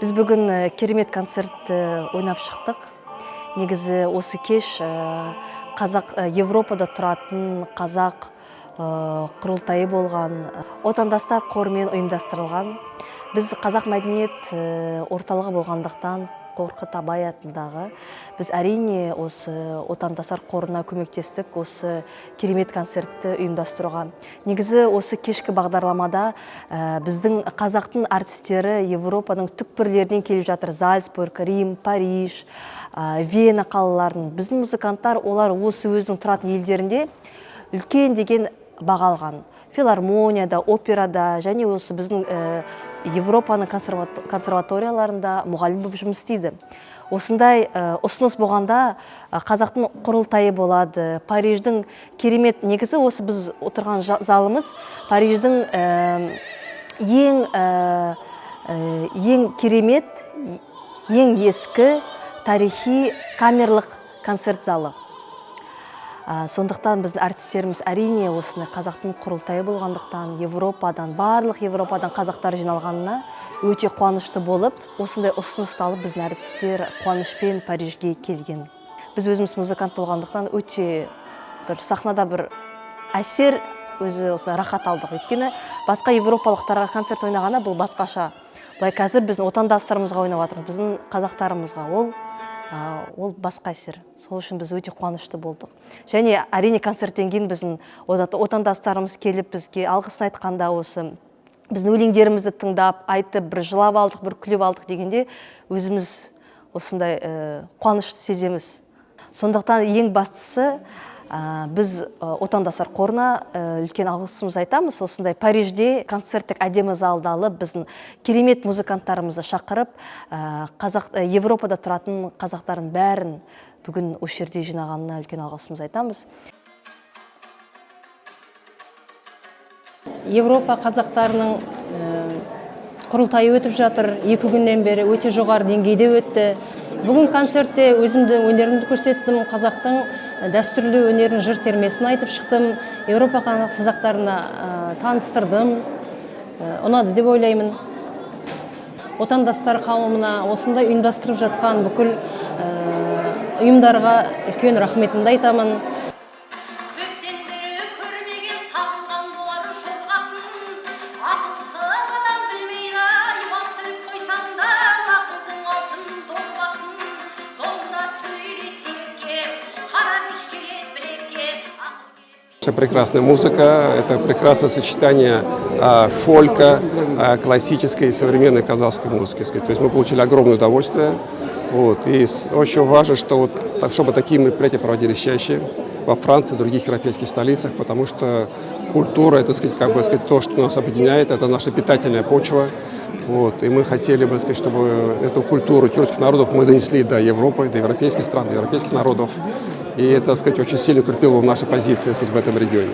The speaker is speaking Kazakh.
Біз бүгін керемет концерт ойнап шықтық. Негізі осы кеш Европада тұратын қазақ құрылтайы болған, отандастар қорымен ұйымдастырылған. Біз қазақ мәдениет орталығы болғандықтан Қорқыт Абай атындағы біз әрине осы отандастар қорына көмектестік, осы керемет концертті ұйымдастыруға. Негізі осы кешкі бағдарламада біздің қазақтың артистері Европаның түкпірлерінен келіп жатыр. Зальцбург, Рим, Париж, Вена қалаларын. Біздің музыканттар олар осы өзінің тұратын елдерінде үлкен деген баға алған. Филармонияда, операда және осы біздің Европаның консерваторияларында мұғалім болып жұмыс істейді. Осындай ұсыныс болғанда қазақтың құрылтайы болады. Париждің керемет, негізі осы біз отырған залымыз Париждің ең керемет, ең ескі тарихи камерлық концерт залы. Сондықтан біздің артистеріміз әрине осыны қазақтың құрылтайы болғандықтан барлық Европадан қазақтар жиналғанына өте қуанышты болып, осындай ұсынысты алып біздің артистер қуанышпен Парижге келген. Біз өзіміз музыкант болғандықтан өте сахнада бір әсер, өзі осындай рахат алдық. Өйткені басқа европалықтарға концерт ойнағанда бұл басқаша. Былай қазір біздің отандастарымызға ойнап жатырмыз, біздің қазақтарымызға ол басқа әсер. Сол үшін біз өте қуанышты болдық. Және әрине концерттен кейін біздің отандастарымыз келіп бізге алғысын айтқанда, осы біздің өлеңдерімізді тыңдап, айтып, бір жылап алдық, бір күліп алдық дегенде өзіміз осындай қуаныш сеземіз. Сондықтан ең бастысы біз отандастар қорына үлкен алғысымызды айтамыз. Осындай Парижде концерттік әдемі залды алып, біздің керемет музыканттарымызды шақырып, Европада тұратын қазақтардың бәрін бүгін осы жерде жинағанына үлкен алғысымызды айтамыз. Европа қазақтарының құрылтайы өтіп жатыр. 2 күннен бері өте жоғары деңгейде өтті. Бүгін концертте өзімдің өнерімді көрсеттім. Қазақтың дәстүрлі өнерін, жыр термесін айтып шықтым. Европа қазақтарына таныстырдым. Ұнады деп ойлаймын. Отандастар қауымына осындай ұйымдастырып жатқан бүкіл ұйымдарға үлкен рахметімді айтамын. Это прекрасная музыка, это прекрасное сочетание фолька, классической и современной казахской музыки. То есть мы получили огромное удовольствие. И очень важно, чтобы такие мероприятия проводились чаще во Франции и других европейских столицах, потому что культура, это то, что нас объединяет, это наша питательная почва. И мы хотели бы, чтобы эту культуру тюркских народов мы донесли до Европы, до европейских стран, до европейских народов. И это, очень сильно укрепило наши позиции, в этом регионе.